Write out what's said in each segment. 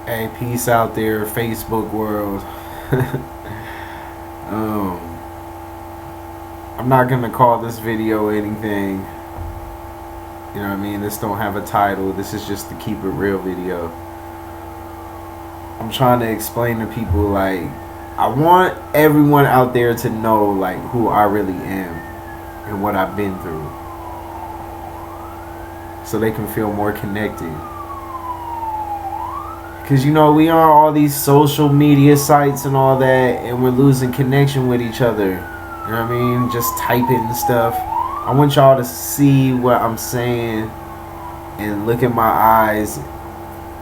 Hey, peace out there, Facebook world. um, I'm not gonna call this video anything. You know what I mean? This don't have a title. This is just the keep it real video. I'm trying to explain to people like I want everyone out there to know like who I really am and what I've been through, so they can feel more connected. Because, we on all these social media sites and all that, and we're losing connection with each other. You know what I mean? Just typing and stuff. I want y'all to see what I'm saying and look in my eyes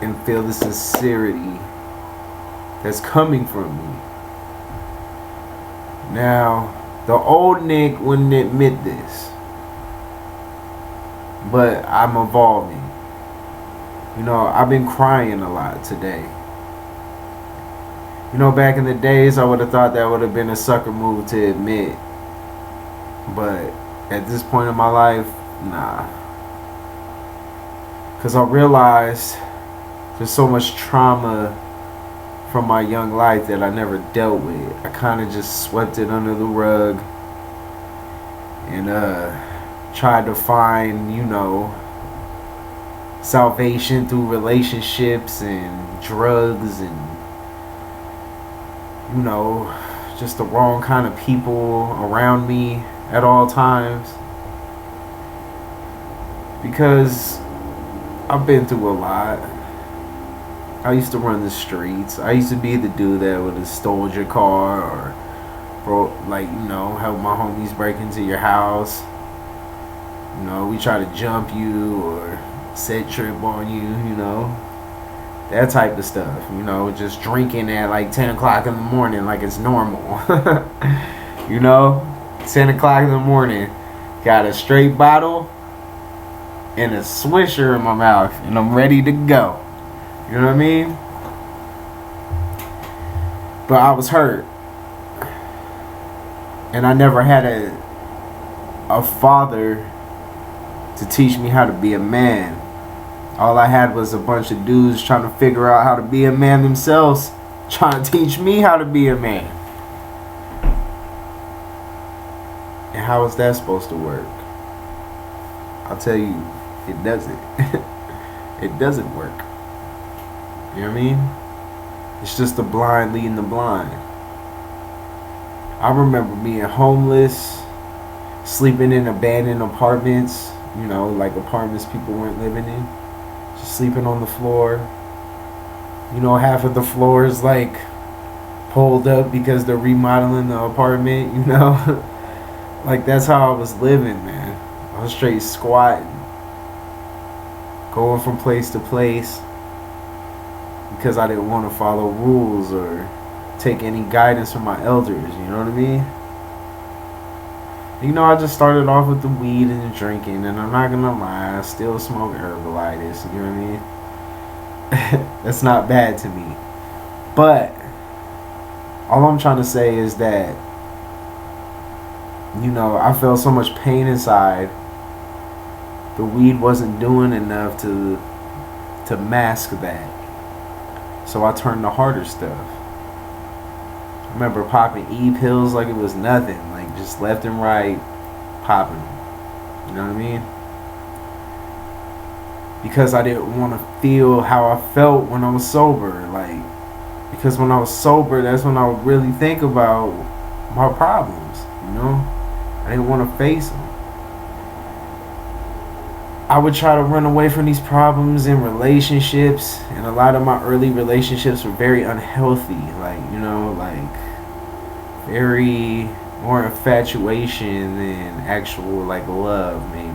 and feel the sincerity that's coming from me. Now, the old Nick wouldn't admit this, but I'm evolving. I've been crying a lot today. Back in the days, I would have thought that would have been a sucker move to admit. But at this point in my life, nah. Because I realized there's so much trauma from my young life that I never dealt with. I kind of just swept it under the rug and tried to find, salvation through relationships and drugs and just the wrong kind of people around me at all times, because I've been through a lot. I used to run the streets. I used to be the dude that would have stole your car or help my homies break into your house. We try to jump you or set trip on you, that type of stuff, just drinking at like 10 o'clock in the morning like it's normal. 10 o'clock in the morning, got a straight bottle and a swisher in my mouth and I'm ready to go. You know what I mean? But I was hurt, and I never had a father to teach me how to be a man. All I had was a bunch of dudes trying to figure out how to be a man themselves, trying to teach me how to be a man. And how is that supposed to work? I'll tell you, it doesn't. It doesn't work. You know what I mean? It's just the blind leading the blind. I remember being homeless, sleeping in abandoned apartments, like apartments people weren't living in. Just sleeping on the floor. Half of the floor is like pulled up because they're remodeling the apartment, Like that's how I was living, man. I was straight squatting. Going from place to place because I didn't want to follow rules or take any guidance from my elders, you know what I mean? I just started off with the weed and the drinking, and I'm not gonna lie, I still smoke herbalitis, you know what I mean? That's not bad to me. But all I'm trying to say is that, I felt so much pain inside. The weed wasn't doing enough to mask that. So I turned to harder stuff. I remember popping E-pills like it was nothing, like just left and right, popping them. You know what I mean? Because I didn't want to feel how I felt when I was sober. Because when I was sober, that's when I would really think about my problems, I didn't want to face them. I would try to run away from these problems in relationships, and a lot of my early relationships were very unhealthy, very more infatuation than actual love, maybe.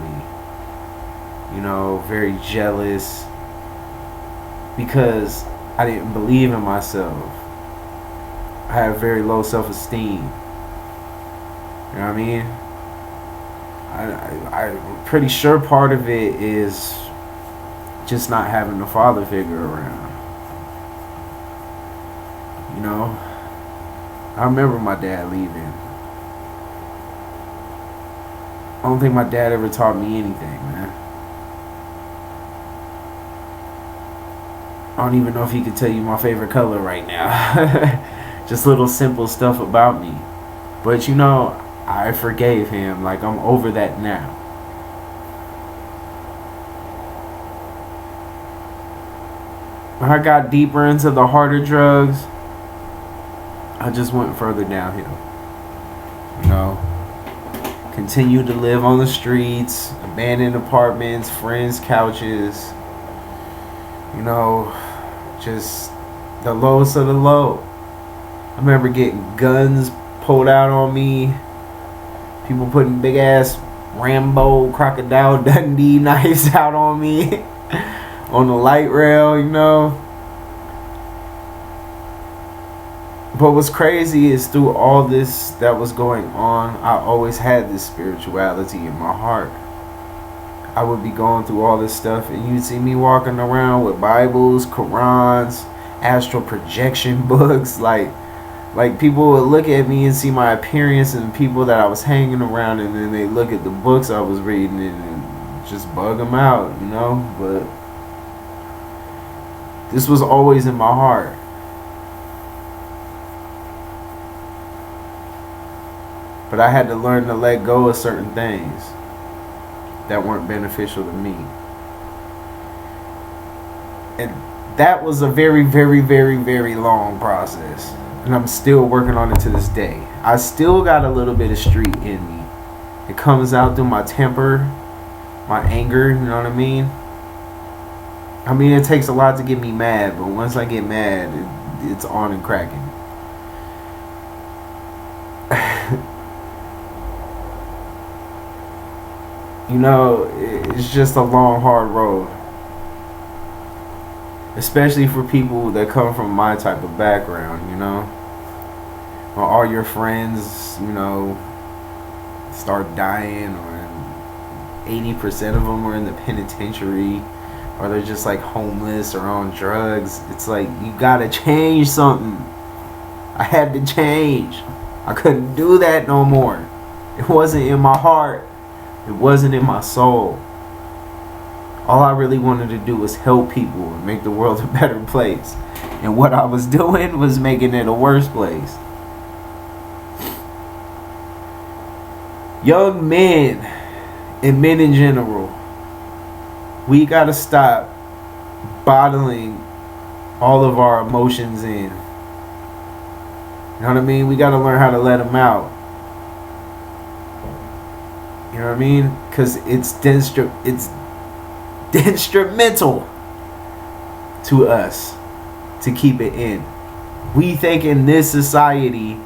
Very jealous because I didn't believe in myself. I had very low self-esteem. You know what I mean? I'm pretty sure part of it is just not having a father figure around. I remember my dad leaving. I don't think my dad ever taught me anything, man. I don't even know if he could tell you my favorite color right now. Just little simple stuff about me. But you know, I forgave him. Like, I'm over that now. When I got deeper into the harder drugs, I just went further downhill. You know, continue to live on the streets, abandoned apartments, friends' couches. You know, just the lowest of the low. I remember getting guns pulled out on me. People putting big ass Rambo, Crocodile Dundee knives out on me on the light rail, you know. But what's crazy is through all this that was going on, I always had this spirituality in my heart. I would be going through all this stuff and you'd see me walking around with Bibles, Qurans, astral projection books. Like people would look at me and see my appearance and people that I was hanging around, and then they look at the books I was reading and just bug them out, you know. But this was always in my heart. But I had to learn to let go of certain things that weren't beneficial to me. And that was a very, very, very, very long process. And I'm still working on it to this day. I still got a little bit of street in me. It comes out through my temper, my anger, you know what I mean? I mean, it takes a lot to get me mad, but once I get mad, it's on and cracking. You know, it's just a long, hard road. Especially for people that come from my type of background, you know. When all your friends, you know, start dying, or 80% of them are in the penitentiary, or they're just like homeless or on drugs. It's like, you gotta change something. I had to change. I couldn't do that no more. It wasn't in my heart. It wasn't in my soul. All I really wanted to do was help people and make the world a better place. And what I was doing was making it a worse place. Young men and men in general, we gotta stop bottling all of our emotions in. You know what I mean? We gotta learn how to let them out. You know what I mean? Because it's detrimental to us to keep it in. We think in this society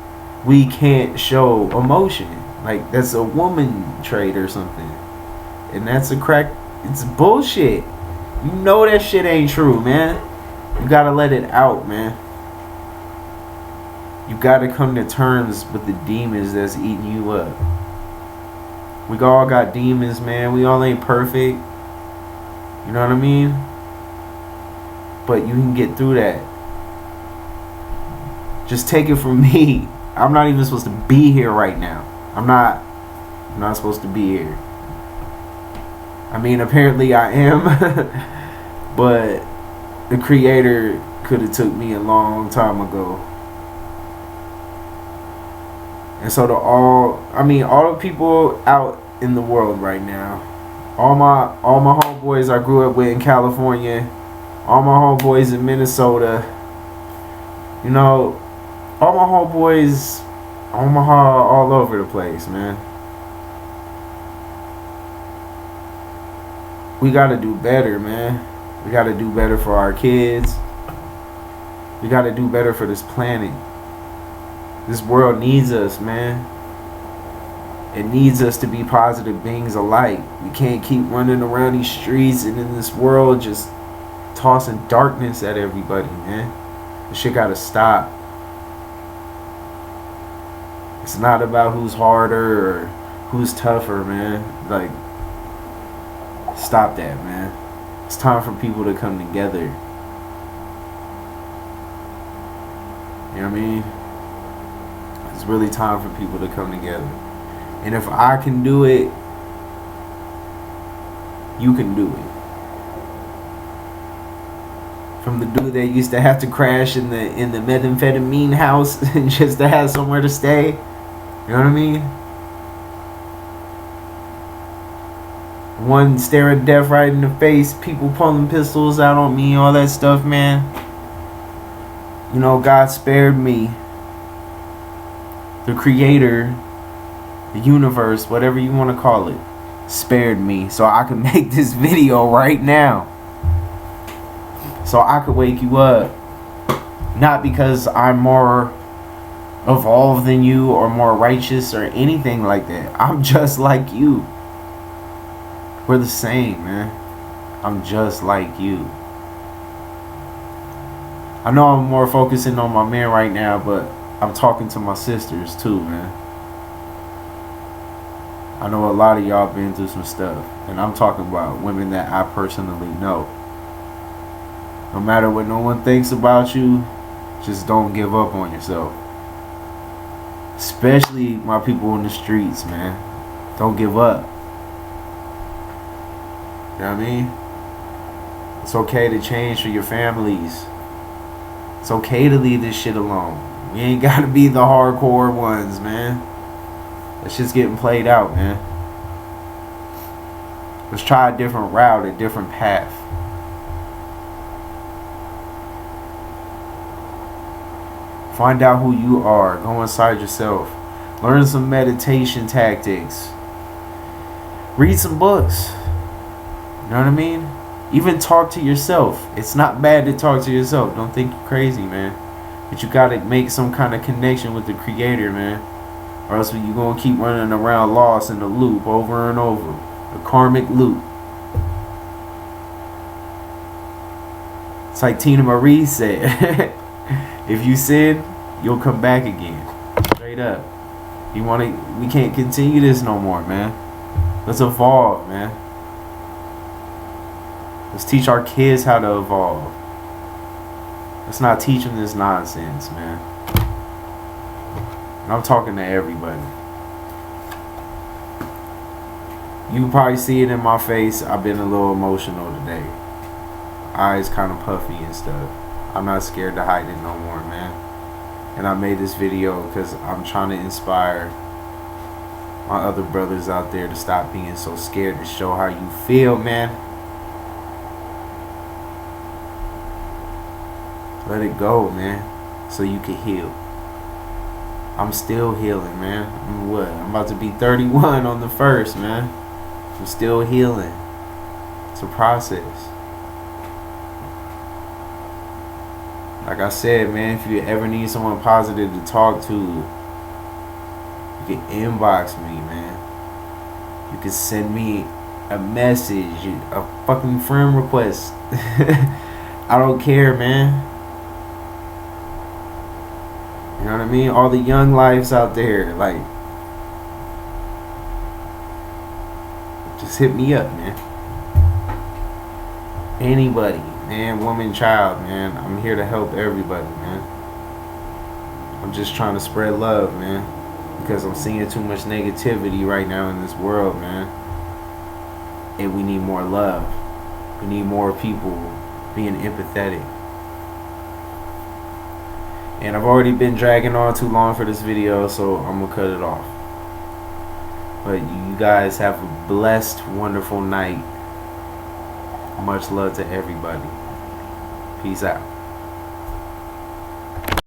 we can't show emotion. Like, that's a woman trait or something. And that's it's bullshit. You know that shit ain't true, man. You gotta let it out, man. You gotta come to terms with the demons that's eating you up. We all got demons, man. We all ain't perfect. You know what I mean? But you can get through that. Just take it from me. I'm not even supposed to be here right now. I'm not supposed to be here. I mean, apparently I am. But the Creator could have took me a long time ago. And so all the people out in the world right now, all my homeboys I grew up with in California, all my homeboys in Minnesota, you know, all my homeboys, Omaha, all over the place, man. We gotta do better, man. We gotta do better for our kids. We gotta do better for this planet. This world needs us, man. It needs us to be positive beings of light. We can't keep running around these streets and in this world just tossing darkness at everybody, man. This shit gotta stop. It's not about who's harder or who's tougher, man. Like, stop that, man. It's time for people to come together. You know what I mean? It's really time for people to come together. And if I can do it, you can do it. From the dude that used to have to crash in the methamphetamine house just to have somewhere to stay. You know what I mean? One staring death right in the face, people pulling pistols out on me, all that stuff, man. You know, God spared me. The creator, the universe, whatever you want to call it, spared me so I could make this video right now. So I could wake you up. Not because I'm more evolved than you or more righteous or anything like that. I'm just like you. We're the same, man. I'm just like you. I know I'm more focusing on my man right now, but I'm talking to my sisters too, man. I know a lot of y'all been through some stuff, and I'm talking about women that I personally know. No matter what no one thinks about you, just don't give up on yourself. Especially my people in the streets, man. Don't give up. You know what I mean? It's okay to change for your families. It's okay to leave this shit alone. We ain't gotta be the hardcore ones, man. That shit's getting played out, man. Let's try a different route, a different path. Find out who you are. Go inside yourself. Learn some meditation tactics. Read some books. You know what I mean? Even talk to yourself. It's not bad to talk to yourself. Don't think you're crazy, man. But you gotta make some kind of connection with the creator, man. Or else you're gonna keep running around lost in a loop over and over. A karmic loop. It's like Tina Marie said. If you sin, you'll come back again. Straight up. We can't continue this no more, man. Let's evolve, man. Let's teach our kids how to evolve. Let's not teach them this nonsense, man. And I'm talking to everybody. You can probably see it in my face. I've been a little emotional today. Eyes kind of puffy and stuff. I'm not scared to hide it no more, man. And I made this video because I'm trying to inspire my other brothers out there to stop being so scared to show how you feel, man. Let it go, man, so you can heal. I'm still healing, man. I'm about to be 31 on the 1st, man. I'm still healing. It's a process. Like I said, man, if you ever need someone positive to talk to, you can inbox me, man. You can send me a message, a fucking friend request. I don't care, man. You know what I mean? All the young lives out there, like, just hit me up, man. Anybody. Man, woman, child, man. I'm here to help everybody, man. I'm just trying to spread love, man. Because I'm seeing too much negativity right now in this world, man. And we need more love. We need more people being empathetic. And I've already been dragging on too long for this video, so I'm going to cut it off. But you guys have a blessed, wonderful night. Much love to everybody. Peace out.